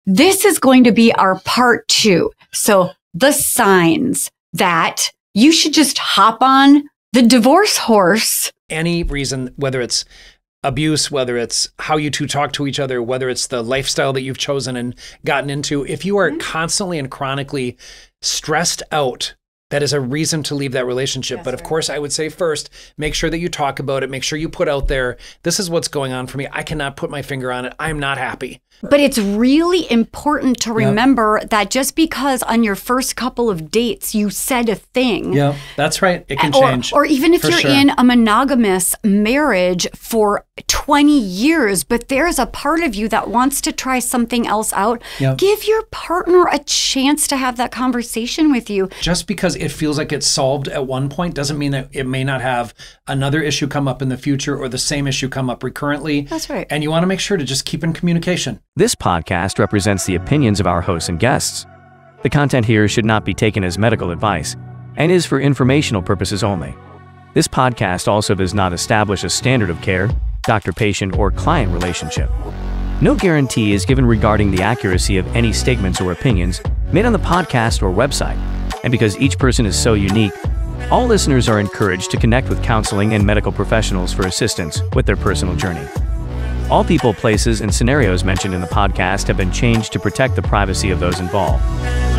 this is going to be our part 2. So the signs that you should just hop on the divorce horse. Any reason, whether it's abuse, whether it's how you two talk to each other, whether it's the lifestyle that you've chosen and gotten into, if you are constantly and chronically stressed out, that is a reason to leave that relationship. Yes, but of course, I would say first, make sure that you talk about it. Make sure you put out there, this is what's going on for me. I cannot put my finger on it. I'm not happy. But it's really important to remember that just because on your first couple of dates you said a thing. Yeah, that's right. It can change. Or even if you're in a monogamous marriage for 20 years, but there's a part of you that wants to try something else out, give your partner a chance to have that conversation with you. Just because it feels like it's solved at one point doesn't mean that it may not have another issue come up in the future or the same issue come up recurrently. That's right. And you want to make sure to just keep in communication. This podcast represents the opinions of our hosts and guests. The content here should not be taken as medical advice and is for informational purposes only. This podcast also does not establish a standard of care, doctor-patient, or client relationship. No guarantee is given regarding the accuracy of any statements or opinions made on the podcast or website. And because each person is so unique, all listeners are encouraged to connect with counseling and medical professionals for assistance with their personal journey. All people, places, and scenarios mentioned in the podcast have been changed to protect the privacy of those involved.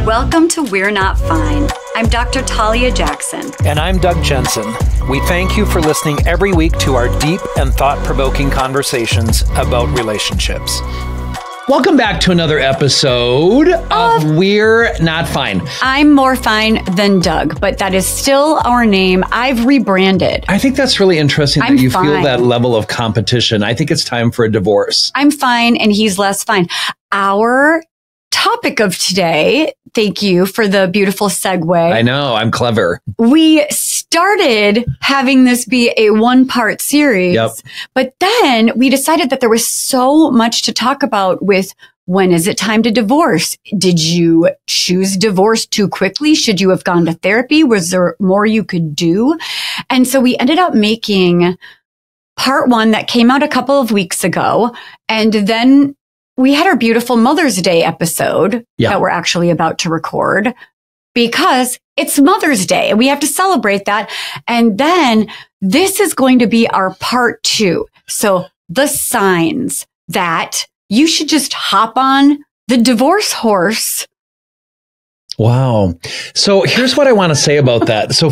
Welcome to We're Not Fine. I'm Dr. Talia Jackson. And I'm Doug Jensen. We thank you for listening every week to our deep and thought-provoking conversations about relationships. Welcome back to another episode of We're Not Fine. I'm more fine than Doug, but that is still our name. I've rebranded. I think that's really interesting that you feel that level of competition. I think it's time for a divorce. I'm fine and he's less fine. Our topic of today, thank you for the beautiful segue. I know, I'm clever. We started having this be a one-part series, but then we decided that there was so much to talk about with when is it time to divorce? Did you choose divorce too quickly? Should you have gone to therapy? Was there more you could do? And so we ended up making part 1 that came out a couple of weeks ago, and then we had our beautiful Mother's Day episode that we're actually about to record because it's Mother's Day and we have to celebrate that. And then this is going to be our part 2. So the signs that you should just hop on the divorce horse. Wow. So here's what I want to say about that. So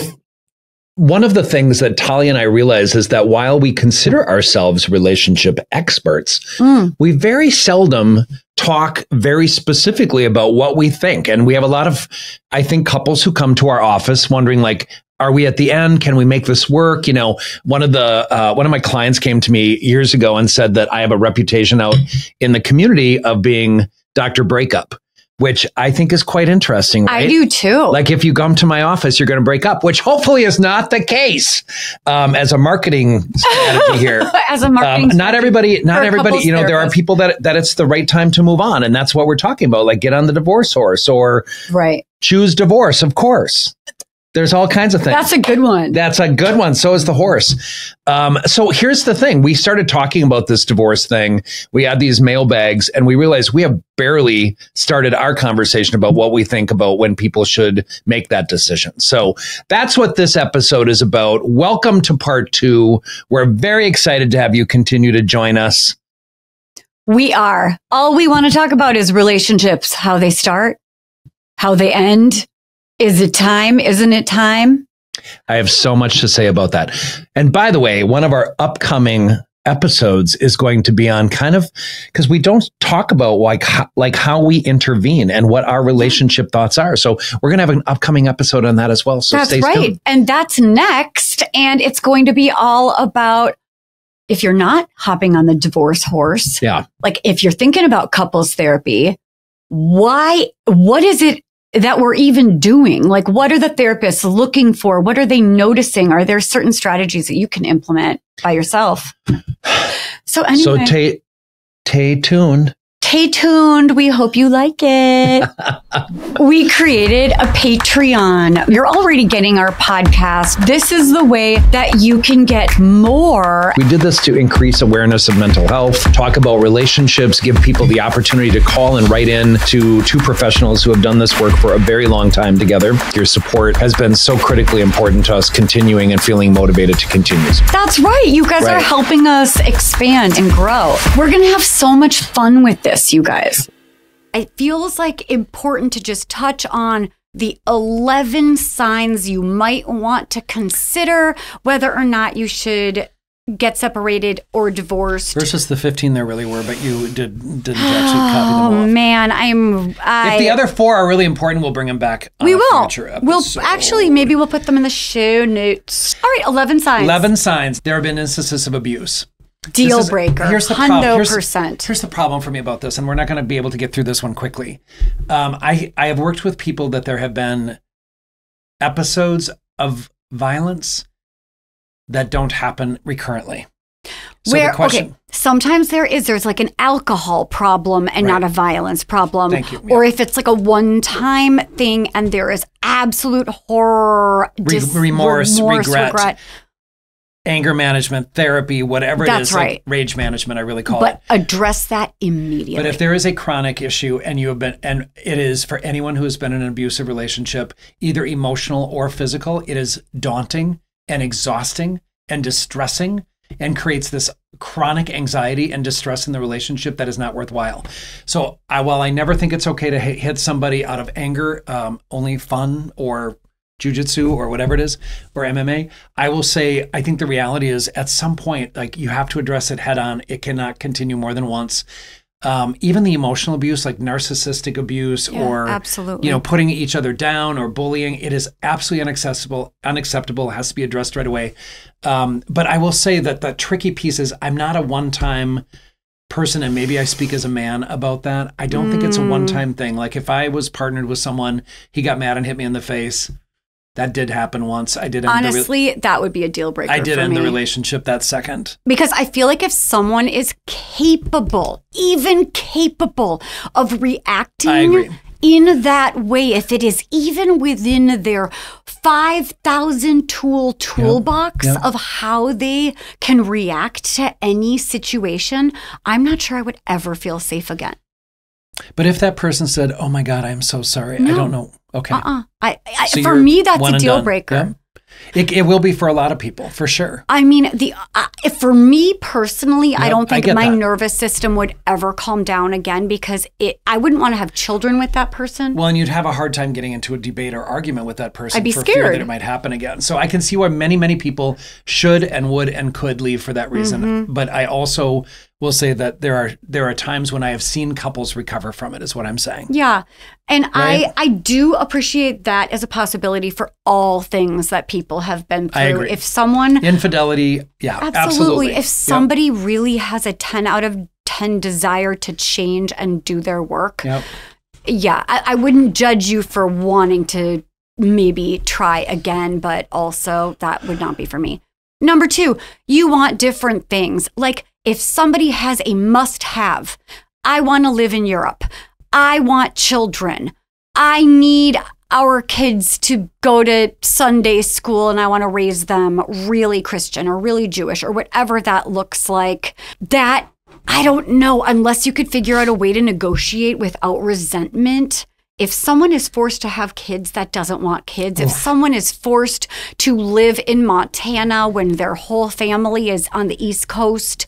one of the things that Talia and I realize is that while we consider ourselves relationship experts, we very seldom talk very specifically about what we think. And we have a lot of, I think, couples who come to our office wondering, like, are we at the end? Can we make this work? You know, one of my clients came to me years ago and said that I have a reputation out in the community of being Dr. Breakup, which I think is quite interesting. Right? I do too. Like if you come to my office, you're going to break up, which hopefully is not the case. As a marketing strategy here, as a marketing, not everybody, you know, there are people that it's the right time to move on. And that's what we're talking about. Like get on the divorce horse or choose divorce. Of course. There's all kinds of things. That's a good one. That's a good one. So is the horse. So here's the thing. We started talking about this divorce thing. We had these mailbags and we realized we have barely started our conversation about what we think about when people should make that decision. So that's what this episode is about. Welcome to part 2. We're very excited to have you continue to join us. We are. All we want to talk about is relationships, how they start, how they end. Is it time? Isn't it time? I have so much to say about that. And by the way, one of our upcoming episodes is going to be on kind of, because we don't talk about like how we intervene and what our relationship thoughts are. So we're going to have an upcoming episode on that as well. So that's stay tuned. And that's next. And it's going to be all about, if you're not hopping on the divorce horse, like if you're thinking about couples therapy, what is it that we're even doing? Like, what are the therapists looking for? What are they noticing? Are there certain strategies that you can implement by yourself? So anyway. So stay tuned. Stay tuned. We hope you like it. We created a Patreon. You're already getting our podcast. This is the way that you can get more. We did this to increase awareness of mental health, talk about relationships, give people the opportunity to call and write in to two professionals who have done this work for a very long time together. Your support has been so critically important to us continuing and feeling motivated to continue. That's right. You guys are helping us expand and grow. We're going to have so much fun with this, you guys. It feels like important to just touch on the 11 signs you might want to consider whether or not you should get separated or divorced. Versus the 15 there really were, but you didn't actually copy them all. Oh man, if the other 4 are really important, we'll bring them back on we a will. future episode. We'll actually, maybe we'll put them in the show notes. All right, 11 signs. 11 signs. There have been instances of abuse. Deal breaker. Here's the problem. %. Here's the problem for me about this, and we're not going to be able to get through this one quickly. I have worked with people that there have been episodes of violence that don't happen recurrently. So okay, sometimes there's like an alcohol problem and not a violence problem. Thank you. Or if it's like a one-time thing and there is absolute horror, remorse, regret. Anger management, therapy, whatever it is, right. Like rage management, I really call it. But address that immediately. But if there is a chronic issue and you have been, and it is for anyone who has been in an abusive relationship, either emotional or physical, it is daunting and exhausting and distressing and creates this chronic anxiety and distress in the relationship that is not worthwhile. So while I never think it's okay to hit somebody out of anger, only fun or jujitsu or whatever it is, or MMA, I will say, I think the reality is at some point, like you have to address it head on. It cannot continue more than once. Even the emotional abuse, like narcissistic abuse or, absolutely. Putting each other down or bullying, it is absolutely unacceptable, has to be addressed right away. But I will say that the tricky piece is I'm not a one-time person, and maybe I speak as a man about that. I don't think it's a one-time thing. Like if I was partnered with someone, he got mad and hit me in the face. That did happen once. I did. Honestly, that would be a deal breaker. I did end the relationship that second. Because I feel like if someone is even capable of reacting in that way, if it is even within their 5,000 toolbox of how they can react to any situation, I'm not sure I would ever feel safe again. But if that person said, "Oh my God, I'm so sorry," I don't know. Okay. So for me, that's a deal breaker. Yeah. It will be for a lot of people, for sure. I mean, for me personally, I don't think my nervous system would ever calm down again because I wouldn't want to have children with that person. Well, and you'd have a hard time getting into a debate or argument with that person. I'd be for scared fear that it might happen again. So I can see why many, many people should and would and could leave for that reason. Mm-hmm. But I also will say that there are times when I have seen couples recover from it, is what I'm saying. Yeah. And right? I do appreciate that as a possibility for all things that people have been through. I agree. If someone... Infidelity, absolutely. If somebody really has a 10 out of 10 desire to change and do their work, I wouldn't judge you for wanting to maybe try again, but also that would not be for me. Number 2, you want different things. Like if somebody has a must-have, I want to live in Europe. I want children. I need our kids to go to Sunday school and I want to raise them really Christian or really Jewish or whatever that looks like. That, I don't know, unless you could figure out a way to negotiate without resentment. If someone is forced to have kids that doesn't want kids, if someone is forced to live in Montana when their whole family is on the East Coast,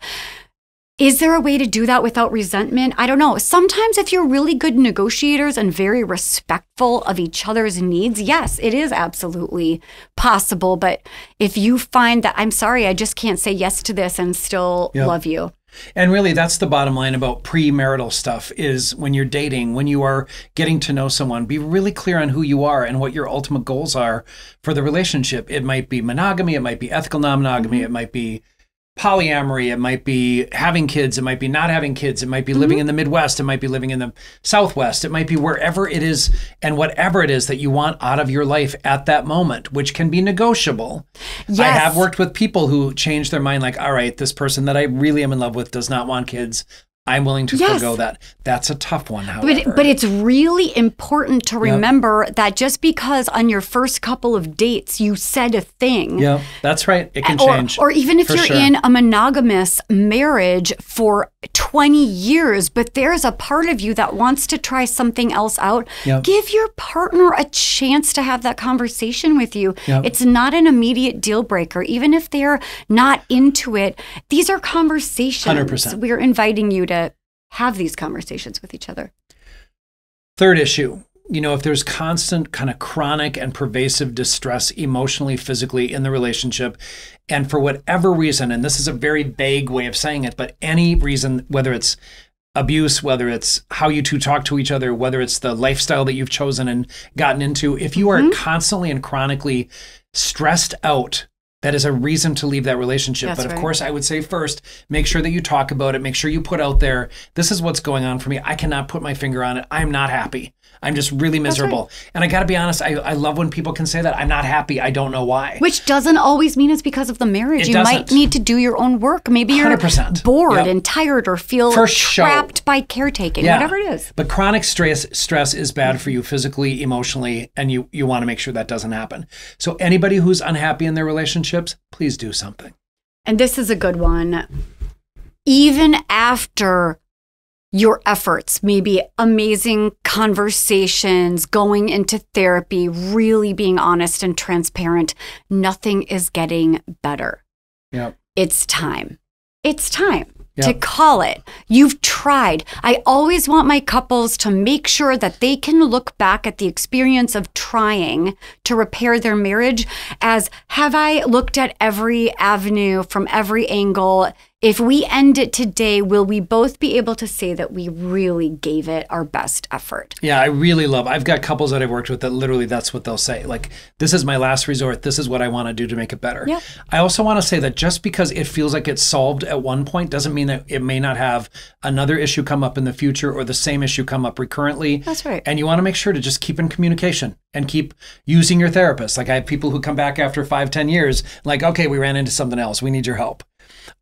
is there a way to do that without resentment? I don't know. Sometimes if you're really good negotiators and very respectful of each other's needs, yes, it is absolutely possible. But if you find that, I'm sorry, I just can't say yes to this and still love you. And really, that's the bottom line about premarital stuff is when you're dating, when you are getting to know someone, be really clear on who you are and what your ultimate goals are for the relationship. It might be monogamy. It might be ethical non-monogamy. It might be polyamory, it might be having kids, it might be not having kids, it might be living in the Midwest, it might be living in the Southwest, it might be wherever it is and whatever it is that you want out of your life at that moment, which can be negotiable. Yes. I have worked with people who change their mind like, all right, this person that I really am in love with does not want kids. I'm willing to forgo that. That's a tough one, however. But it's really important to remember that just because on your first couple of dates you said a thing. Yeah, that's right. It can change. Or even if you're in a monogamous marriage for 20 years, but there's a part of you that wants to try something else out, give your partner a chance to have that conversation with you. It's not an immediate deal breaker. Even if they're not into it, these are conversations. 100%. We're inviting you to have these conversations with each other. Third issue, if there's constant kind of chronic and pervasive distress emotionally, physically in the relationship, and for whatever reason, and this is a very vague way of saying it, but any reason, whether it's abuse, whether it's how you two talk to each other, whether it's the lifestyle that you've chosen and gotten into, if you are constantly and chronically stressed out, that is a reason to leave that relationship. That's but of course, I would say first, make sure that you talk about it. Make sure you put out there, this is what's going on for me. I cannot put my finger on it. I'm not happy. I'm just really miserable. And I got to be honest, I love when people can say that. I'm not happy. I don't know why. Which doesn't always mean it's because of the marriage. You might need to do your own work. Maybe you're 100%. bored and tired or feel trapped by caretaking, whatever it is. But chronic stress is bad for you physically, emotionally, and you want to make sure that doesn't happen. So anybody who's unhappy in their relationships, please do something. And this is a good one. Even after your efforts, maybe amazing conversations, going into therapy, really being honest and transparent, nothing is getting better. It's time. It's time to call it. You've tried. I always want my couples to make sure that they can look back at the experience of trying to repair their marriage as, have I looked at every avenue from every angle? If we end it today, will we both be able to say that we really gave it our best effort? Yeah, I've got couples that I've worked with that literally that's what they'll say. Like, this is my last resort. This is what I want to do to make it better. I also want to say that just because it feels like it's solved at one point doesn't mean that it may not have another issue come up in the future or the same issue come up recurrently. That's right. And you want to make sure to just keep in communication and keep using your therapist. Like, I have people who come back after 5-10 years, like, okay, we ran into something else. We need your help.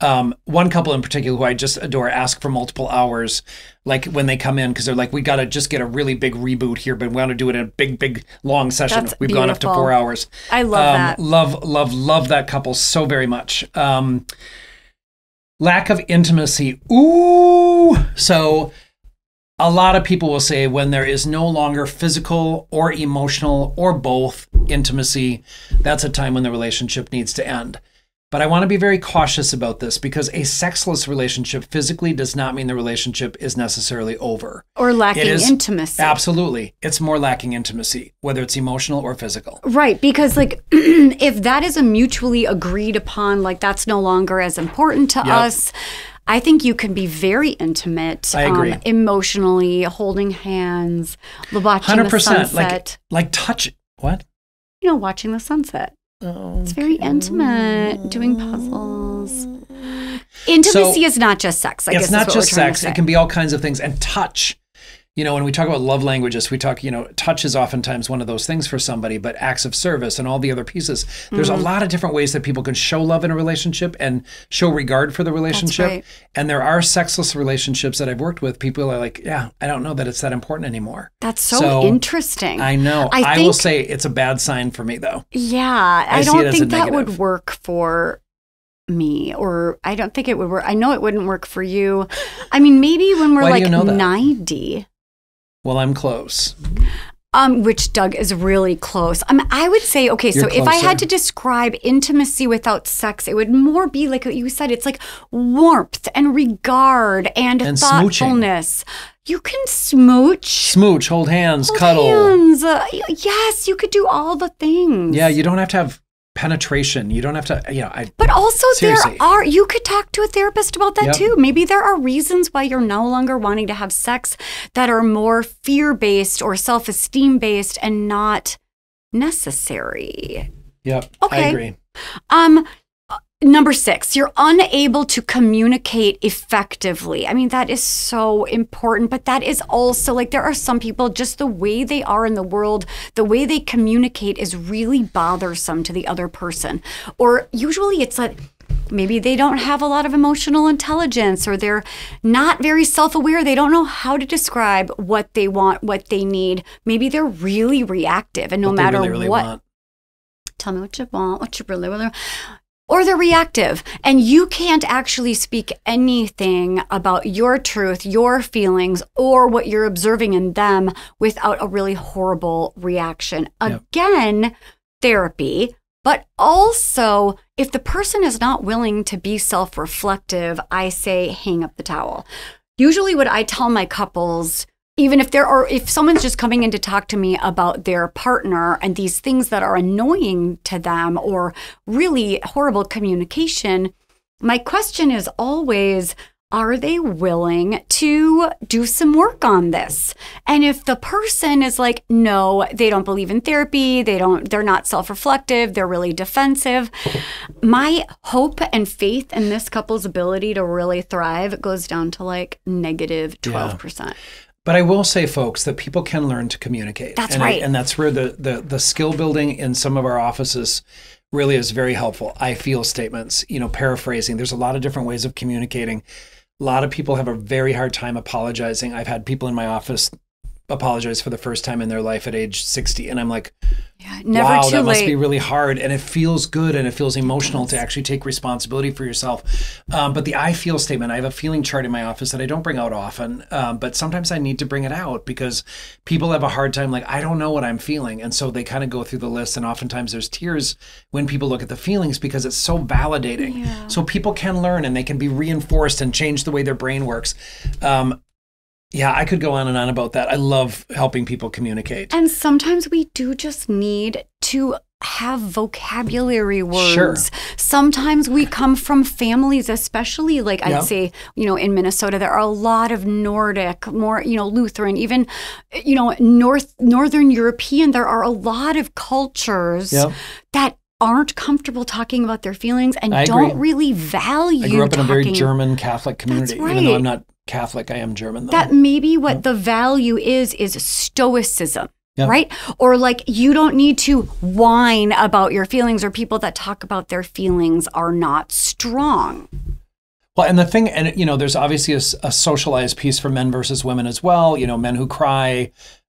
One couple in particular who I just adore ask for multiple hours, like when they come in, because they're like, we got to just get a really big reboot here, but we want to do it in a big, long session. That's We've beautiful. gone up to 4 hours. I love that. Love that couple so very much. Lack of intimacy. Ooh. So a lot of people will say when there is no longer physical or emotional or both intimacy, that's a time when the relationship needs to end. But I want to be very cautious about this because a sexless relationship physically does not mean the relationship is necessarily over. Or lacking intimacy. Absolutely. It's more lacking intimacy, whether it's emotional or physical. Right. Because like, if that is a mutually agreed upon, like that's no longer as important to us, I think you can be very intimate. I agree. Emotionally, holding hands, watching 100%, the sunset. Like touch, what? Watching the sunset. Okay. It's very intimate, doing puzzles. Intimacy is not just sex. I guess it's not just sex. It can be all kinds of things. And touch, when we talk about love languages, we talk, touch is oftentimes one of those things for somebody, but acts of service and all the other pieces. There's a lot of different ways that people can show love in a relationship and show regard for the relationship. That's right. And there are sexless relationships that I've worked with. People are like, I don't know that it's that important anymore. That's so interesting. I know. I will say it's a bad sign for me, though. Yeah. I don't think that would work for me, or I don't think it would work. I know it wouldn't work for you. I mean, maybe when we're like 90. Well, I'm close. Which Doug is really close. I would say, okay, so if I had to describe intimacy without sex, it would more be like what you said. It's like warmth and regard and thoughtfulness. Smooching. You can smooch, hold hands, cuddle. Yes, you could do all the things. Yeah, you don't have to have penetration. You don't have to, But also seriously. you could talk to a therapist about that too. Maybe there are reasons why you're no longer wanting to have sex that are more fear-based or self-esteem based and not necessary. Yep, okay. I agree. Number 6, you're unable to communicate effectively. I mean, that is so important, but that is also like there are some people, just the way they are in the world, the way they communicate is really bothersome to the other person. Or usually it's like, Maybe they don't have a lot of emotional intelligence, or they're not very self-aware. They don't know how to describe what they want, what they need. Maybe they're really reactive, and no matter what, tell me what you want, what you really want. Or they're reactive, and you can't actually speak anything about your truth, your feelings, or what you're observing in them without a really horrible reaction. Yep. Again, therapy. But also, if the person is not willing to be self-reflective, I say hang up the towel. Usually what I tell my couples, even if someone's just coming in to talk to me about their partner and these things that are annoying to them or really horrible communication, my question is always, are they willing to do some work on this? And if the person is like, no, they don't believe in therapy, they're not self-reflective, they're really defensive, my hope and faith in this couple's ability to really thrive goes down to like negative 12%. Yeah. But I will say, folks, that people can learn to communicate. That's right. And that's where the skill building in some of our offices really is very helpful. I feel statements, paraphrasing. There's a lot of different ways of communicating. A lot of people have a very hard time apologizing. I've had people in my office apologize for the first time in their life at age 60. And I'm like, wow, that must be really hard. And it feels good and it feels emotional to actually take responsibility for yourself. But the I feel statement, I have a feeling chart in my office that I don't bring out often, but sometimes I need to bring it out because people have a hard time, like, I don't know what I'm feeling. And so they kind of go through the list. And oftentimes there's tears when people look at the feelings because it's so validating. Yeah. So people can learn and they can be reinforced and change the way their brain works. Yeah, I could go on and on about that. I love helping people communicate. And sometimes we do just need to have vocabulary words. Sure. Sometimes we come from families, especially like I'd say, in Minnesota, there are a lot of Nordic, more, Lutheran, even, Northern European. There are a lot of cultures that aren't comfortable talking about their feelings and don't really value. I grew up in a very German Catholic community, even though I'm not Catholic, I am German though. That maybe what the value is stoicism, right? Or like you don't need to whine about your feelings, or people that talk about their feelings are not strong. Well, and the thing, and there's obviously a socialized piece for men versus women as well. Men who cry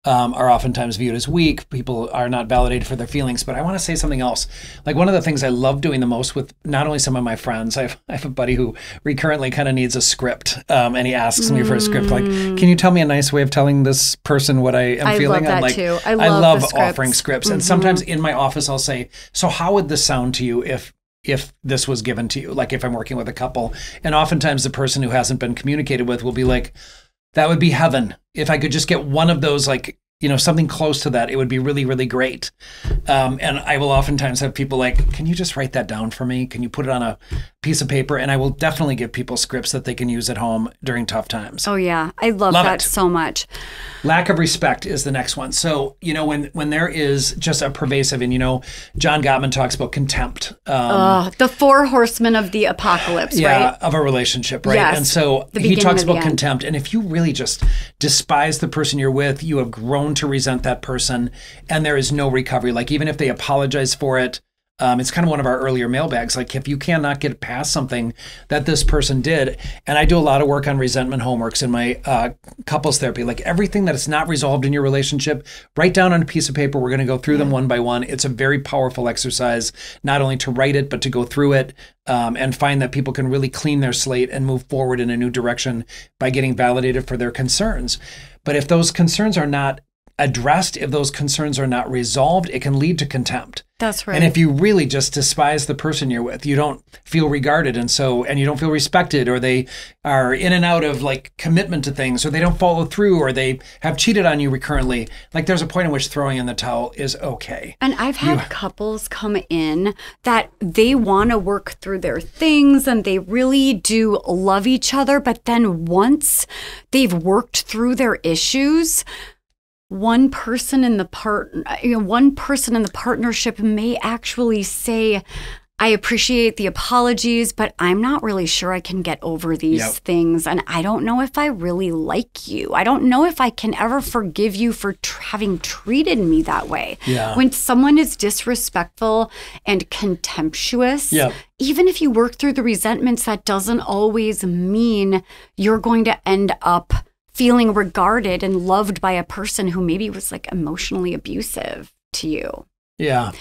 are oftentimes viewed as weak. People are not validated for their feelings. But I want to say something else. Like one of the things I love doing the most with not only some of my friends, I have a buddy who recurrently kind of needs a script. And he asks me for a script. Like, can you tell me a nice way of telling this person what I am feeling? I love that too. I love offering scripts. And sometimes in my office, I'll say, so how would this sound to you if this was given to you? Like if I'm working with a couple. And oftentimes the person who hasn't been communicated with will be like, that would be heaven. If I could just get one of those, like, something close to that, it would be really, really great. And I will oftentimes have people like, can you just write that down for me? Can you put it on a piece of paper? And I will definitely give people scripts that they can use at home during tough times. Oh, yeah. I love that so much. Lack of respect is the next one. So, when there is just a pervasive, and, John Gottman talks about contempt. The 4 horsemen of the apocalypse, right? Of a relationship, right? Yes, and so he talks about contempt. And if you really just despise the person you're with, you have grown to resent that person, and there is no recovery. Like even if they apologize for it, it's kind of one of our earlier mailbags. Like if you cannot get past something that this person did, and I do a lot of work on resentment homeworks in my couples therapy, like everything that is not resolved in your relationship, write down on a piece of paper. We're going to go through them one by one. It's a very powerful exercise, not only to write it, but to go through it and find that people can really clean their slate and move forward in a new direction by getting validated for their concerns. But if those concerns are not addressed, if those concerns are not resolved, it can lead to contempt. That's right. And if you really just despise the person you're with, you don't feel regarded, and you don't feel respected, or they are in and out of like commitment to things, or they don't follow through, or they have cheated on you recurrently, like there's a point in which throwing in the towel is okay. And I've had couples come in that they want to work through their things and they really do love each other, but then once they've worked through their issues, one person in the partnership may actually say, I appreciate the apologies, but I'm not really sure I can get over these things. And I don't know if I really like you. I don't know if I can ever forgive you for having treated me that way. Yeah. When someone is disrespectful and contemptuous, even if you work through the resentments, that doesn't always mean you're going to end up feeling regarded and loved by a person who maybe was like emotionally abusive to you. Yeah.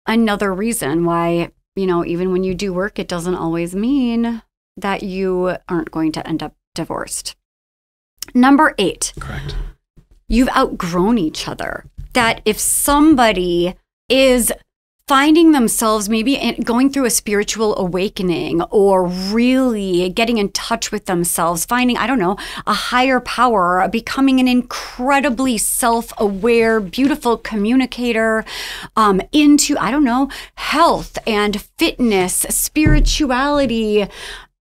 Another reason why, even when you do work, it doesn't always mean that you aren't going to end up divorced. Number 8. Correct. You've outgrown each other. That if somebody is finding themselves maybe going through a spiritual awakening or really getting in touch with themselves, finding, a higher power, becoming an incredibly self-aware, beautiful communicator, into, health and fitness, spirituality,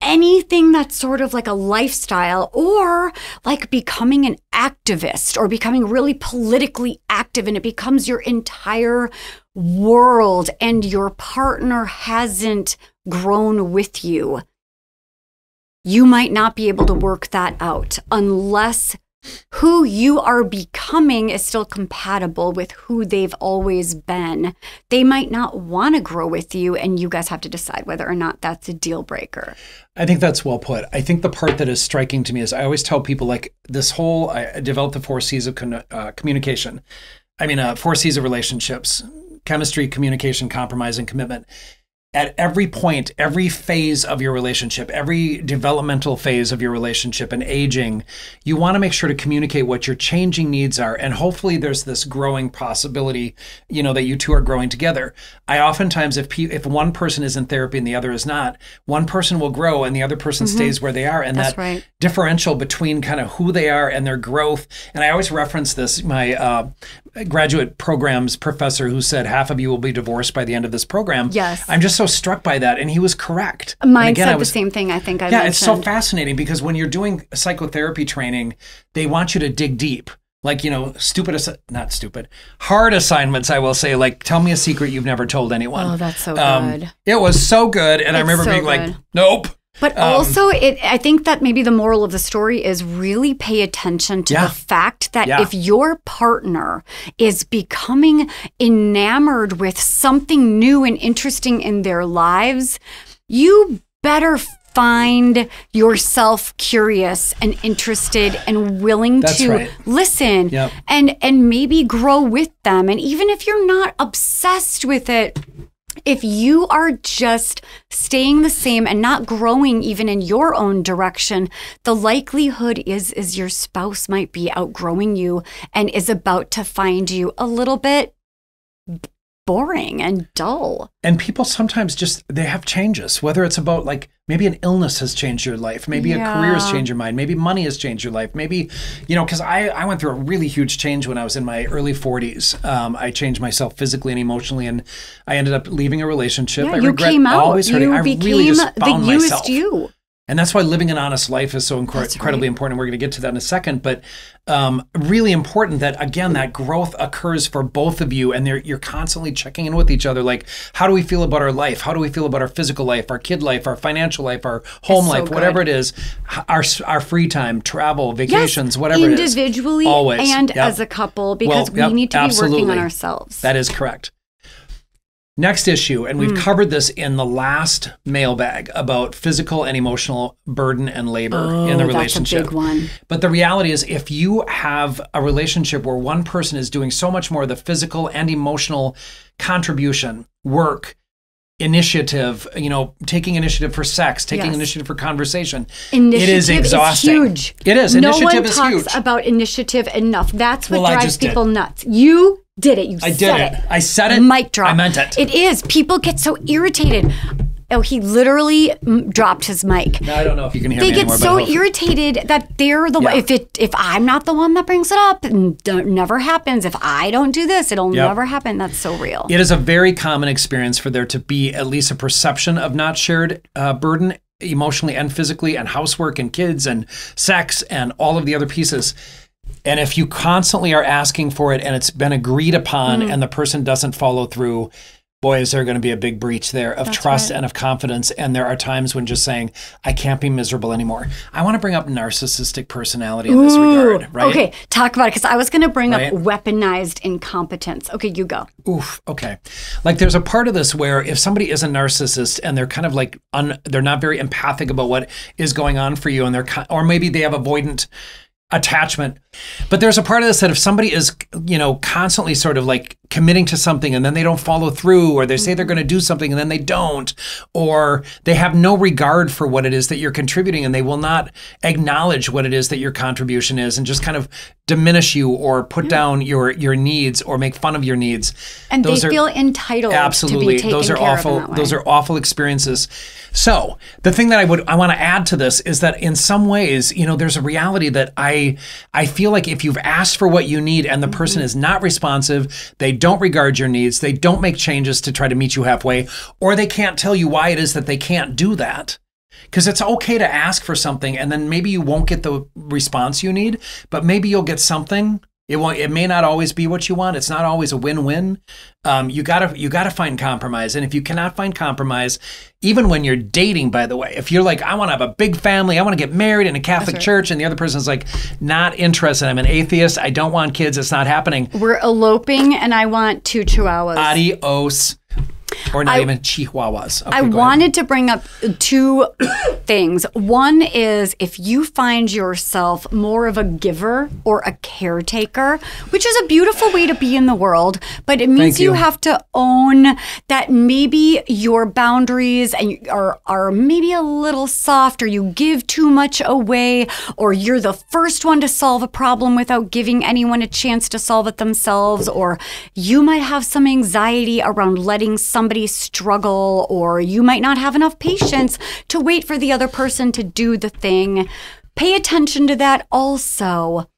anything that's sort of like a lifestyle, or like becoming an activist or becoming really politically active, and it becomes your entire world and your partner hasn't grown with you, you might not be able to work that out unless who you are becoming is still compatible with who they've always been. They might not want to grow with you, and you guys have to decide whether or not that's a deal breaker. I think that's well put. I think the part that is striking to me is I always tell people, like, I developed the 4 C's of communication. 4 C's of relationships: chemistry, communication, compromise, and commitment. At every point, every phase of your relationship, every developmental phase of your relationship and aging, you want to make sure to communicate what your changing needs are. And hopefully there's this growing possibility, that you two are growing together. I oftentimes, if one person is in therapy and the other is not, one person will grow and the other person stays where they are. And that's that right. differential between kind of who they are and their growth. And I always reference this, my graduate programs professor who said half of you will be divorced by the end of this program. Yes. I'm just so struck by that. And he was correct. Mine said the same thing, I think I mentioned. It's so fascinating because when you're doing psychotherapy training, they want you to dig deep. Like, hard assignments, I will say, like, tell me a secret you've never told anyone. Oh, that's so good. It was so good. And I remember being like, nope. But also, I think that maybe the moral of the story is really pay attention to the fact that if your partner is becoming enamored with something new and interesting in their lives, you better find yourself curious and interested and willing to listen and maybe grow with them. And even if you're not obsessed with it, if you are just staying the same and not growing even in your own direction, the likelihood is your spouse might be outgrowing you and is about to find you a little bit boring and dull. And people sometimes they have changes, whether it's about like maybe an illness has changed your life, maybe a career has changed your mind, maybe money has changed your life, maybe, because I went through a really huge change when I was in my early 40s. I changed myself physically and emotionally, and I ended up leaving a relationship. I regret always hurting. I really just found myself. You. And that's why living an honest life is so incredibly important. We're going to get to that in a second. But really important that, again, that growth occurs for both of you. And you're constantly checking in with each other. Like, how do we feel about our life? How do we feel about our physical life, our kid life, our financial life, our home life, whatever it is, our free time, travel, vacations, whatever it is. Individually and as a couple, because we need to be working on ourselves. That is correct. Next issue, and we've covered this in the last mailbag about physical and emotional burden and labor in the relationship. That's a big one. But the reality is, if you have a relationship where one person is doing so much more of the physical and emotional contribution, work, initiative, taking initiative for sex, taking initiative for conversation, it is exhausting. Is huge. It is. Initiative is huge. No one talks about initiative enough. That's what drives people nuts. You did it. I did it. I said it. Mic drop. I meant it. It is. People get so irritated. Oh, he literally dropped his mic. Now, I don't know if you can hear me anymore. They get so irritated that they're the one. If I'm not the one that brings it up, it never happens. If I don't do this, it'll never happen. That's so real. It is a very common experience for there to be at least a perception of not shared burden emotionally and physically, and housework and kids and sex and all of the other pieces. And if you constantly are asking for it and it's been agreed upon and the person doesn't follow through, boy, is there going to be a big breach there of trust and of confidence. And there are times when just saying, I can't be miserable anymore. I want to bring up narcissistic personality in this regard, right? Okay, talk about it, because I was going to bring up weaponized incompetence. Okay, you go. Oof, okay. Like there's a part of this where if somebody is a narcissist and they're kind of like, they're not very empathic about what is going on for you, and or maybe they have avoidant attachment. But there's a part of this that if somebody is, constantly sort of like committing to something and then they don't follow through, or they say they're going to do something and then they don't, or they have no regard for what it is that you're contributing, and they will not acknowledge what it is that your contribution is, and just kind of diminish you or put down your needs or make fun of your needs. And they feel entitled to be taken those are care awful. of in that way. Those are awful experiences. So the thing that I want to add to this is that in some ways, there's a reality that I feel like if you've asked for what you need and the person is not responsive, they don't regard your needs, they don't make changes to try to meet you halfway, or they can't tell you why it is that they can't do that. Because it's okay to ask for something, and then maybe you won't get the response you need, but maybe you'll get something. It may not always be what you want. It's not always a win-win. You gotta find compromise. And if you cannot find compromise, even when you're dating, by the way, if you're like, I want to have a big family, I want to get married in a Catholic church, and the other person's like, not interested. I'm an atheist. I don't want kids. It's not happening. We're eloping, and I want 2 chihuahuas. Adios. Or not even chihuahuas. Okay, I wanted to bring up 2 things. One is if you find yourself more of a giver or a caretaker, which is a beautiful way to be in the world, but it means you have to own that maybe your boundaries are maybe a little soft, or you give too much away, or you're the first one to solve a problem without giving anyone a chance to solve it themselves, or you might have some anxiety around letting somebody struggle, or you might not have enough patience to wait for the other person to do the thing. Pay attention to that also.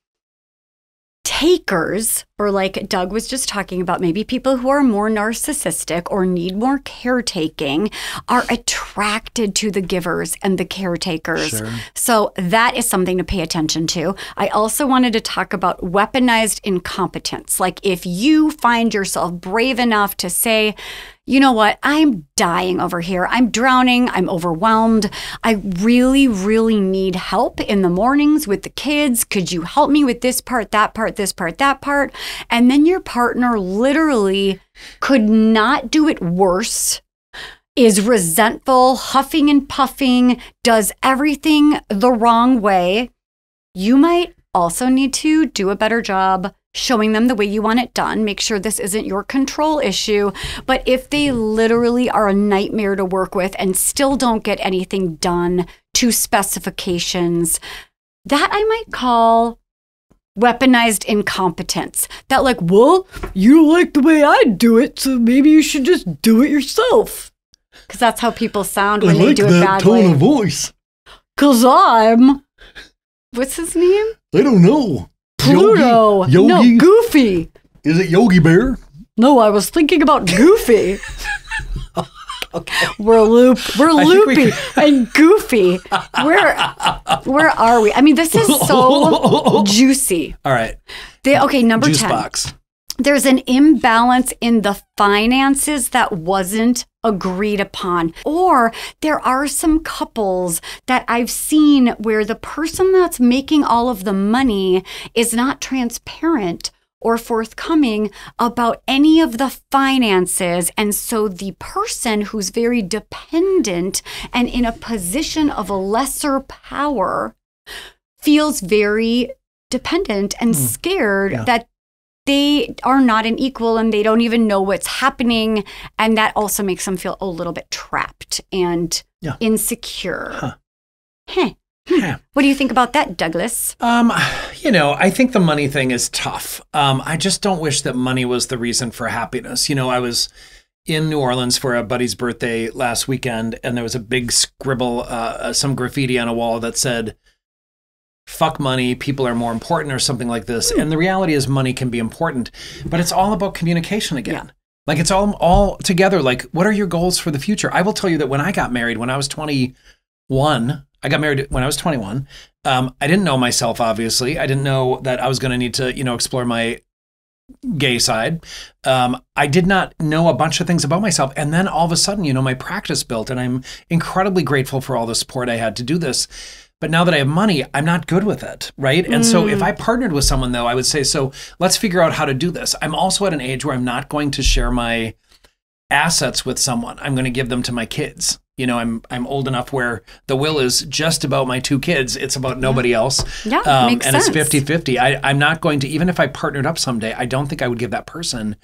Takers, or like Doug was just talking about, maybe people who are more narcissistic or need more caretaking, are attracted to the givers and the caretakers. Sure. So that is something to pay attention to. I also wanted to talk about weaponized incompetence. Like if you find yourself brave enough to say, you know what, I'm dying over here. I'm drowning. I'm overwhelmed. I really, really need help in the mornings with the kids. Could you help me with this part, that part, this part, that part? And then your partner literally could not do it worse, is resentful, huffing and puffing, does everything the wrong way. You might also need to do a better job showing them the way you want it done. Make sure this isn't your control issue. But if they literally are a nightmare to work with and still don't get anything done to specifications, that I might call weaponized incompetence. That like, well, you don't like the way I do it, so maybe you should just do it yourself. Because that's how people sound when they do it badly. I like that tone of voice. Because I'm... What's his name? I don't know. Pluto. Yogi? No, Goofy. Is it Yogi Bear? No, I was thinking about Goofy. Okay. We're loopy and goofy. Where are we? I mean, this is so juicy. All right. Number Juice 10. Box. There's an imbalance in the finances that wasn't agreed upon. Or there are some couples that I've seen where the person that's making all of the money is not transparent or forthcoming about any of the finances. And so the person who's very dependent and in a position of a lesser power feels very dependent and scared that they are not an equal and they don't even know what's happening. And that also makes them feel a little bit trapped and insecure. What do you think about that, Douglas? I think the money thing is tough. I just don't wish that money was the reason for happiness. I was in New Orleans for a buddy's birthday last weekend, and there was a big scribble, some graffiti on a wall that said, "Fuck money, people are more important," or something like this. And the reality is money can be important, but it's all about communication again. Yeah. Like it's all together. Like, what are your goals for the future? I will tell you that when I got married, when I was 21, I got married when I was 21. I didn't know myself, obviously. I didn't know that I was going to need to, explore my gay side, I did not know a bunch of things about myself. And then all of a sudden, my practice built, and I'm incredibly grateful for all the support I had to do this. But now that I have money, I'm not good with it, right? And so if I partnered with someone, though, I would say, so let's figure out how to do this. I'm also at an age where I'm not going to share my assets with someone. I'm going to give them to my kids. I'm old enough where the will is just about my 2 kids. It's about nobody else. Yeah, makes and sense. It's 50-50. I'm not going to, even if I partnered up someday, I don't think I would give that person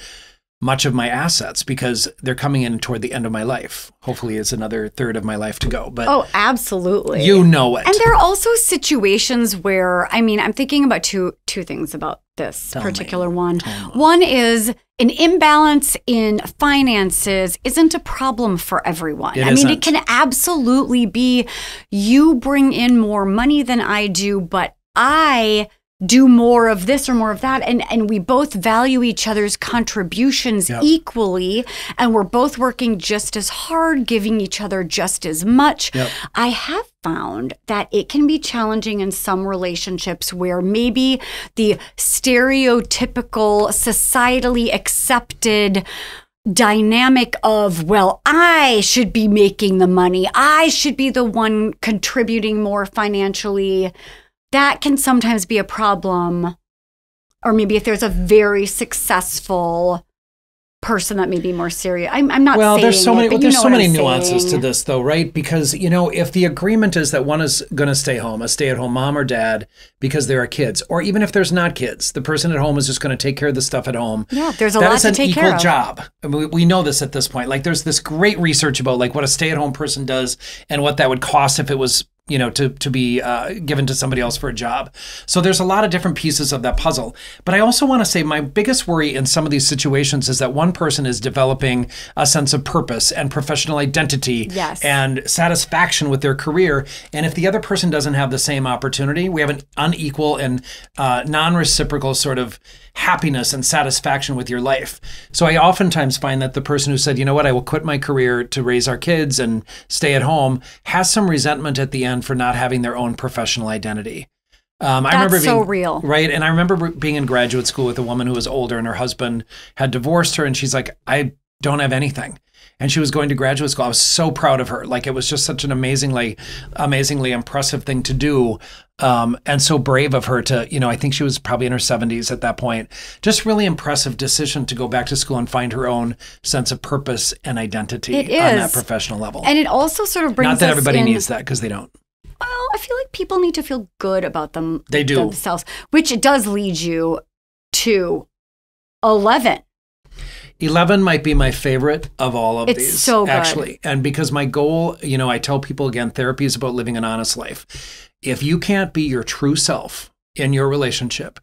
much of my assets because they're coming in toward the end of my life. Hopefully it's another third of my life to go. But oh, absolutely. You know it. And there are also situations where, I'm thinking about two things about this particular one. One is an imbalance in finances isn't a problem for everyone. It can absolutely be you bring in more money than I do, but I do more of this or more of that. And we both value each other's contributions equally. And we're both working just as hard, giving each other just as much. I have found that it can be challenging in some relationships where maybe the stereotypical, societally accepted dynamic of, well, I should be making the money. I should be the one contributing more financially. That can sometimes be a problem. Or maybe if there's a very successful person that may be more serious. I'm not saying there's so many, but there's so many nuances to this though, right? Because, if the agreement is that one is going to stay home, a stay-at-home mom or dad, because there are kids, or even if there's not kids, the person at home is just going to take care of the stuff at home. Yeah, there's a lot to take care of. That is an equal job. I mean, we know this at this point. Like there's this great research about like what a stay-at-home person does and what that would cost if it was to be given to somebody else for a job. So there's a lot of different pieces of that puzzle. But I also want to say my biggest worry in some of these situations is that one person is developing a sense of purpose and professional identity and satisfaction with their career. And if the other person doesn't have the same opportunity, we have an unequal and non-reciprocal sort of happiness and satisfaction with your life. So I oftentimes find that the person who said, you know what, I will quit my career to raise our kids and stay at home has some resentment at the end for not having their own professional identity. I remember being so real. Right. And I remember being in graduate school with a woman who was older and her husband had divorced her. And she's like, I don't have anything. And she was going to graduate school. I was so proud of her. Like it was just such an amazingly impressive thing to do. And so brave of her to, I think she was probably in her 70s at that point. Just really impressive decision to go back to school and find her own sense of purpose and identity on that professional level. And it also sort of brings Not that us everybody in, needs that because they don't. Well, I feel like people need to feel good about They do. themselves, which it does lead you to 11. 11 might be my favorite of all of these. It's so good. Actually. And because my goal, I tell people again, therapy is about living an honest life. If you can't be your true self in your relationship,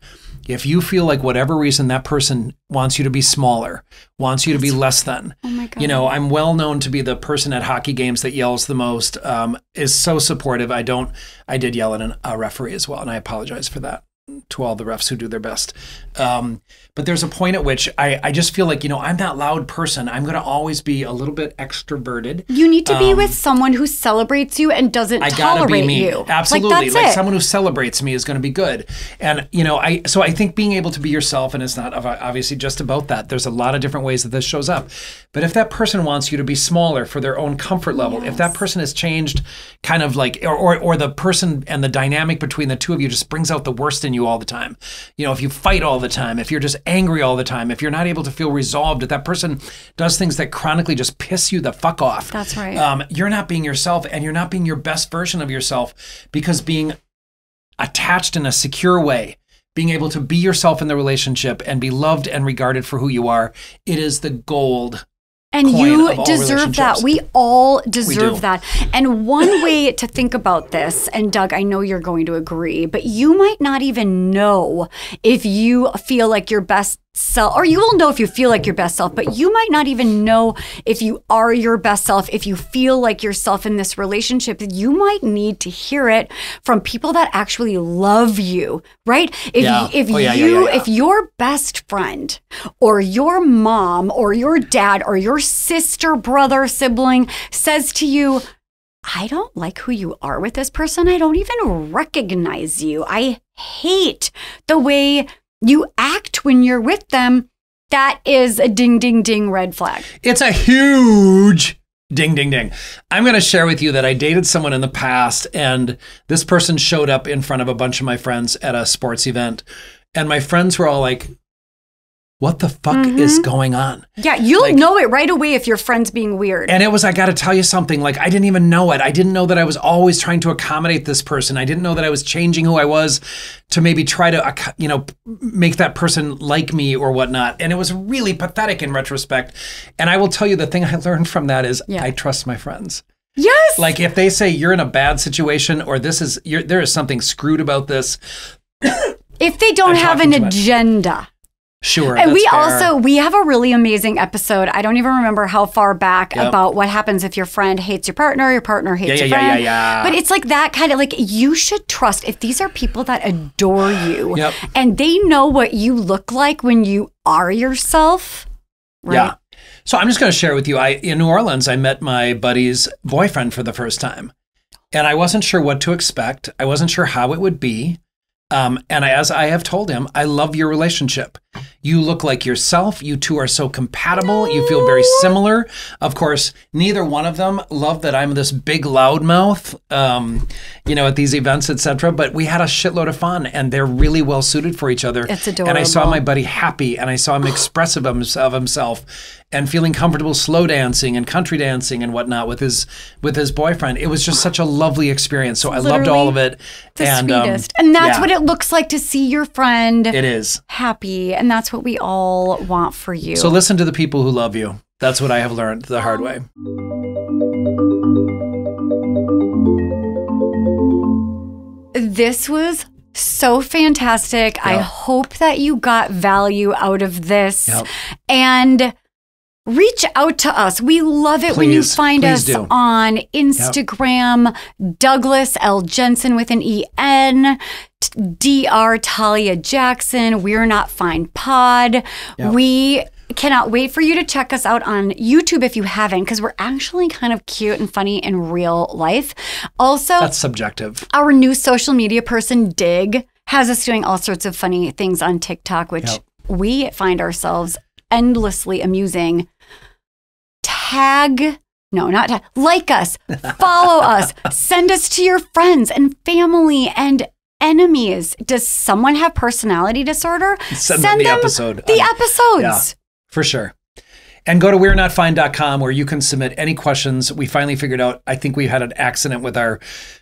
if you feel like whatever reason that person wants you to be smaller, wants you to be less than, oh my God. I'm well known to be the person at hockey games that yells the most, is so supportive. I did yell at a referee as well, and I apologize for that to all the refs who do their best. But there's a point at which I just feel like, I'm that loud person. I'm going to always be a little bit extroverted. You need to be with someone who celebrates you and doesn't tolerate you. Absolutely. Like someone who celebrates me is going to be good. And, so I think being able to be yourself, and it's not obviously just about that. There's a lot of different ways that this shows up. But if that person wants you to be smaller for their own comfort level, if that person has changed kind of like, or the person and the dynamic between the two of you just brings out the worst in you all the time. If you fight all the time, if you're just angry all the time, if you're not able to feel resolved, if that person does things that chronically just piss you the fuck off. That's right. You're not being yourself, and you're not being your best version of yourself, because being attached in a secure way, being able to be yourself in the relationship and be loved and regarded for who you are, it is the gold. And you deserve that. We all deserve that. And one way to think about this, and Doug, I know you're going to agree, but you might not even know if you feel like your best self, or you will know if you feel like your best self, but you might not even know if you are your best self, if you feel like yourself in this relationship. You might need to hear it from people that actually love you, right? If your best friend or your mom or your dad or your sister, brother, sibling says to you, I don't like who you are with this person. I don't even recognize you. I hate the way you act when you're with them, that is a ding, ding, ding red flag. It's a huge ding, ding, ding. I'm going to share with you that I dated someone in the past, and this person showed up in front of a bunch of my friends at a sports event. And my friends were all like, what the fuck is going on? Yeah, you'll know it right away if your friend's being weird. And it was, I got to tell you something, like I didn't even know it. I didn't know that I was always trying to accommodate this person. I didn't know that I was changing who I was to maybe try to, make that person like me or whatnot. And it was really pathetic in retrospect. And I will tell you, the thing I learned from that is I trust my friends. Yes. Like if they say you're in a bad situation or there is something screwed about this. If they don't have an agenda. Sure. And we have a really amazing episode. I don't even remember how far back about what happens if your friend hates your partner hates your friend. Yeah. But it's like that kind of like, you should trust if these are people that adore you and they know what you look like when you are yourself. Right? Yeah. So I'm just going to share with you, in New Orleans, I met my buddy's boyfriend for the first time. And I wasn't sure what to expect. I wasn't sure how it would be. As I have told him, I love your relationship. You look like yourself. You two are so compatible. You feel very similar. Of course, neither one of them love that I'm this big loudmouth, at these events, etc. But we had a shitload of fun, and they're really well suited for each other. It's adorable. And I saw my buddy happy, and I saw him expressive of himself, and feeling comfortable slow dancing and country dancing and whatnot with his boyfriend. It was just such a lovely experience. So I loved all of it. The sweetest. And that's what it looks like to see your friend. It is. Happy. And that's what we all want for you. So listen to the people who love you. That's what I have learned the hard way. This was so fantastic. I hope that you got value out of this. And reach out to us. We love it when you find us on Instagram, douglasljensen with an E-N, Dr. Talia Jackson, We're Not Fine Pod. We cannot wait for you to check us out on YouTube if you haven't, because we're actually kind of cute and funny in real life. Also, that's subjective. Our new social media person, Dig, has us doing all sorts of funny things on TikTok, which we find ourselves endlessly amusing. Like us, follow us, send us to your friends and family and enemies. Does someone have personality disorder? Send them the episode. The episodes. Yeah, for sure. And go to we'renotfine.com where you can submit any questions. We finally figured out, I think we had an accident with our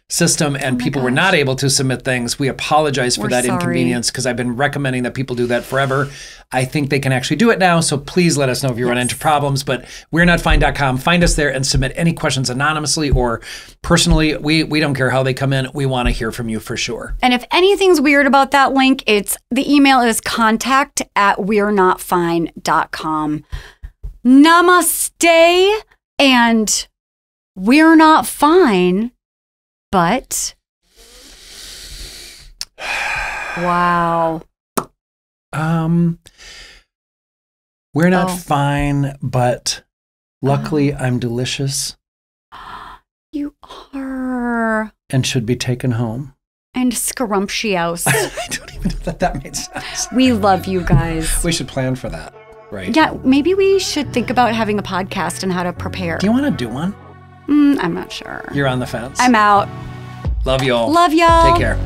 system and people were not able to submit things. We apologize for that inconvenience because I've been recommending that people do that forever. I think they can actually do it now. So please let us know if you run into problems. But we'renotfine.com, find us there and submit any questions anonymously or personally. We don't care how they come in. We want to hear from you for sure. And if anything's weird about that link, the email is contact@we'renotfine.com. Namaste, and we're not fine, but wow. We're not fine, but luckily I'm delicious. You are. And should be taken home. And scrumptious. I don't even know that made sense. We love you guys. We should plan for that. Right. Yeah, maybe we should think about having a podcast and how to prepare. Do you want to do one? I'm not sure. You're on the fence. I'm out. Love y'all. Love y'all. Take care.